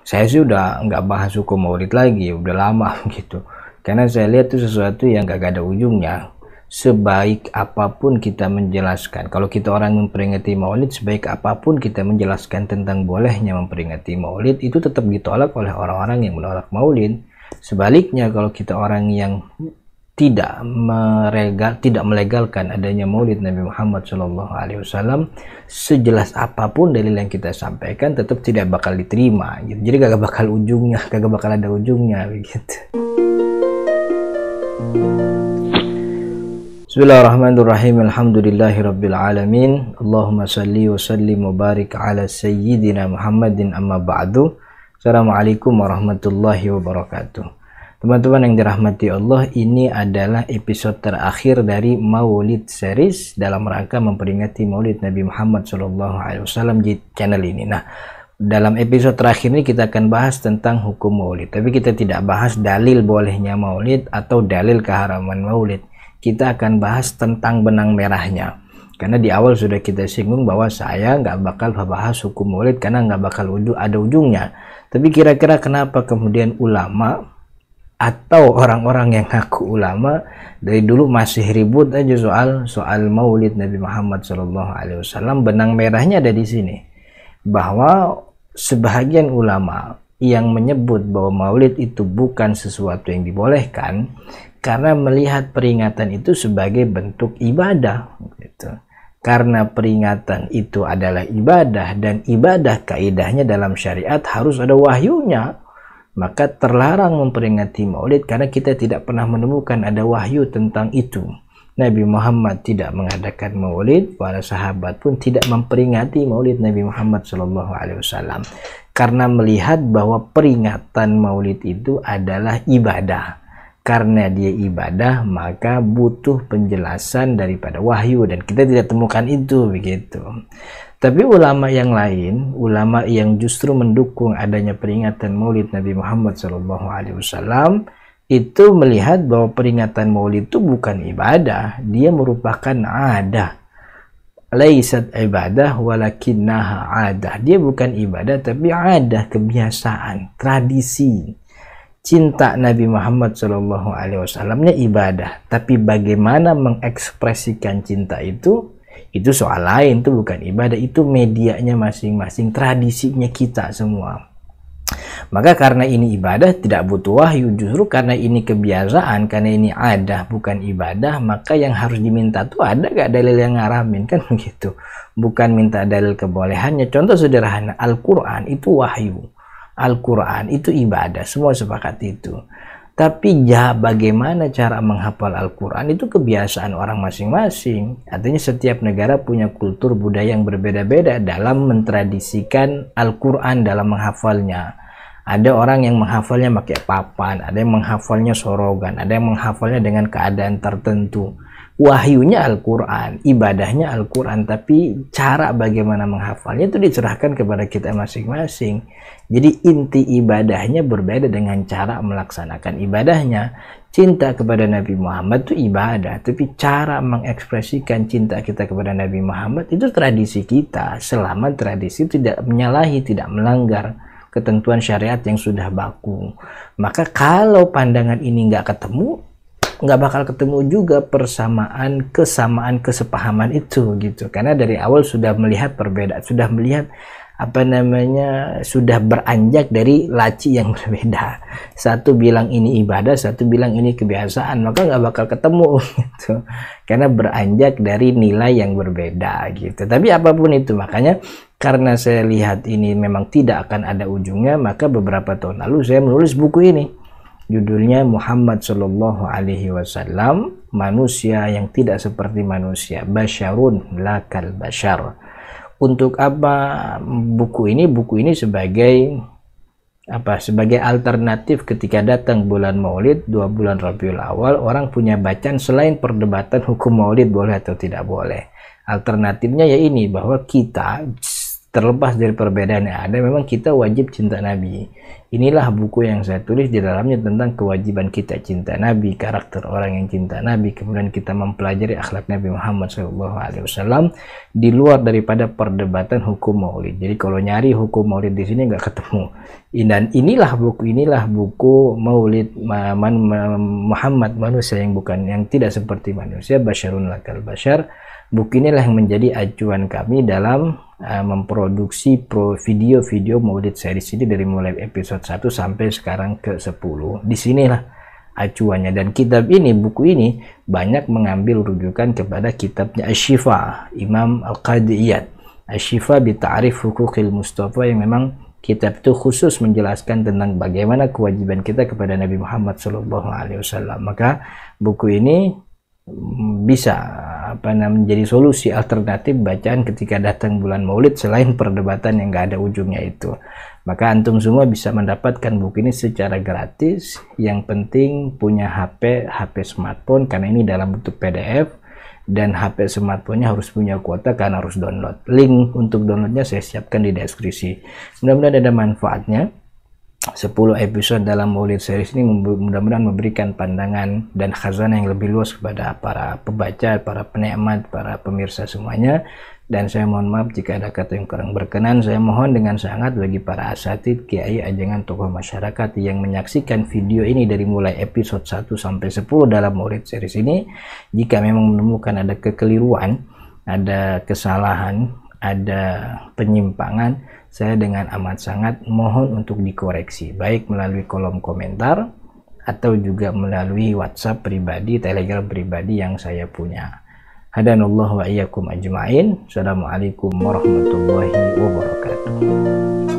Saya sih udah nggak bahas hukum maulid lagi, udah lama gitu. Karena saya lihat itu sesuatu yang gak ada ujungnya. Sebaik apapun kita menjelaskan, kalau kita orang memperingati maulid, sebaik apapun kita menjelaskan tentang bolehnya memperingati maulid, itu tetap ditolak oleh orang-orang yang menolak maulid. Sebaliknya, kalau kita orang yang tidak melegalkan adanya maulid Nabi Muhammad SAW, sejelas apapun dalil yang kita sampaikan tetap tidak bakal diterima gitu. Jadi kagak bakal ada ujungnya begitu. Bismillahirrahmanirrahim. Alhamdulillahirabbil alamin. Allahumma shalli wa sallim wa barik ala sayyidina Muhammadin, amma ba'du. Assalamualaikum warahmatullahi wabarakatuh. Teman-teman yang dirahmati Allah, ini adalah episode terakhir dari Maulid series dalam rangka memperingati Maulid Nabi Muhammad SAW di channel ini. Nah, dalam episode terakhir ini kita akan bahas tentang hukum maulid, tapi kita tidak bahas dalil bolehnya maulid atau dalil keharaman maulid. Kita akan bahas tentang benang merahnya, karena di awal sudah kita singgung bahwa saya nggak bakal bahas hukum maulid karena nggak bakal ada ujungnya. Tapi kira-kira kenapa kemudian ulama atau orang-orang yang ngaku ulama dari dulu masih ribut aja soal maulid Nabi Muhammad SAW? Benang merahnya ada di sini, bahwa sebahagian ulama yang menyebut bahwa maulid itu bukan sesuatu yang dibolehkan karena melihat peringatan itu sebagai bentuk ibadah gitu. Karena peringatan itu adalah ibadah, dan ibadah kaidahnya dalam syariat harus ada wahyunya, maka terlarang memperingati maulid karena kita tidak pernah menemukan ada wahyu tentang itu. Nabi Muhammad tidak mengadakan maulid, para sahabat pun tidak memperingati maulid Nabi Muhammad SAW, karena melihat bahwa peringatan maulid itu adalah ibadah. Karena dia ibadah, maka butuh penjelasan daripada wahyu, dan kita tidak temukan itu begitu. Tapi ulama yang lain, ulama yang justru mendukung adanya peringatan maulid Nabi Muhammad SAW, itu melihat bahwa peringatan maulid itu bukan ibadah, dia merupakan adah. Laisat ibadah walakinnaha adah. Dia bukan ibadah tapi adah, kebiasaan, tradisi. Cinta Nabi Muhammad SAW-nya ibadah, tapi bagaimana mengekspresikan cinta itu soal lain. Itu bukan ibadah, itu medianya masing-masing, tradisinya kita semua. Maka karena ini ibadah tidak butuh wahyu, justru karena ini kebiasaan, karena ini adah bukan ibadah, maka yang harus diminta tuh ada gak dalil yang ngaramin, kan begitu. Bukan minta dalil kebolehannya. Contoh sederhana, Al-Quran itu wahyu, Al-Quran itu ibadah, semua sepakat itu. Tapi ya bagaimana cara menghafal Al-Quran itu kebiasaan orang masing-masing. Artinya setiap negara punya kultur budaya yang berbeda-beda dalam mentradisikan Al-Quran dalam menghafalnya. Ada orang yang menghafalnya pakai papan, ada yang menghafalnya sorogan, ada yang menghafalnya dengan keadaan tertentu. Wahyunya Al-Quran, ibadahnya Al-Quran, tapi cara bagaimana menghafalnya itu diserahkan kepada kita masing-masing. Jadi inti ibadahnya berbeda dengan cara melaksanakan ibadahnya. Cinta kepada Nabi Muhammad itu ibadah, tapi cara mengekspresikan cinta kita kepada Nabi Muhammad itu tradisi kita, selama tradisi tidak menyalahi, tidak melanggar ketentuan syariat yang sudah baku. Maka kalau pandangan ini nggak ketemu, nggak bakal ketemu juga kesamaan kesepahaman itu gitu. Karena dari awal sudah melihat perbedaan, sudah melihat sudah beranjak dari laci yang berbeda. Satu bilang ini ibadah, satu bilang ini kebiasaan, maka nggak bakal ketemu gitu. Karena beranjak dari nilai yang berbeda gitu. Tapi apapun itu, makanya karena saya lihat ini memang tidak akan ada ujungnya, maka beberapa tahun lalu saya menulis buku ini. Judulnya Muhammad Sallallahu Alaihi Wasallam, manusia yang tidak seperti manusia, basyarun lakal basyar. Untuk apa buku ini? Buku ini sebagai sebagai alternatif ketika datang bulan Maulid, 2 bulan Rabiul Awal, orang punya bacaan selain perdebatan hukum Maulid boleh atau tidak boleh. Alternatifnya ya ini, bahwa kita terlepas dari perbedaan yang ada, memang kita wajib cinta Nabi. Inilah buku yang saya tulis, di dalamnya tentang kewajiban kita cinta Nabi, karakter orang yang cinta Nabi, kemudian kita mempelajari akhlak Nabi Muhammad SAW di luar daripada perdebatan hukum maulid. Jadi kalau nyari hukum maulid di sini nggak ketemu. Dan inilah buku Maulid Muhammad, manusia yang tidak seperti manusia, Basyarun lakal basyar. Buku inilah yang menjadi acuan kami dalam memproduksi video-video Maulid series ini dari mulai episode 1 sampai sekarang ke 10. Disinilah acuannya, dan buku ini banyak mengambil rujukan kepada kitabnya Asy-Syifa Imam Al-Qadhi Iyad, Asy-Syifa bi Ta'rif Huquqil Mustafa, yang memang kitab itu khusus menjelaskan tentang bagaimana kewajiban kita kepada Nabi Muhammad SAW. Maka buku ini bisa menjadi solusi alternatif bacaan ketika datang bulan Maulid, selain perdebatan yang gak ada ujungnya itu. Maka antum semua bisa mendapatkan buku ini secara gratis. Yang penting punya HP smartphone, karena ini dalam bentuk PDF, dan HP smartphone-nya harus punya kuota karena harus download. Link untuk downloadnya saya siapkan di deskripsi. Mudah-mudahan ada manfaatnya. 10 episode dalam Maulid series ini mudah-mudahan memberikan pandangan dan khazanah yang lebih luas kepada para pembaca, para penikmat, para pemirsa semuanya. Dan saya mohon maaf jika ada kata yang kurang berkenan. Saya mohon dengan sangat bagi para asatid, kiai, ajangan, tokoh masyarakat yang menyaksikan video ini dari mulai episode 1 sampai 10 dalam Maulid series ini, jika memang menemukan ada kekeliruan, ada kesalahan, ada penyimpangan, saya dengan amat sangat mohon untuk dikoreksi, baik melalui kolom komentar atau juga melalui WhatsApp pribadi, Telegram pribadi yang saya punya. Hadanallahu wa iyyakum ajma'in. Assalamualaikum warahmatullahi wabarakatuh.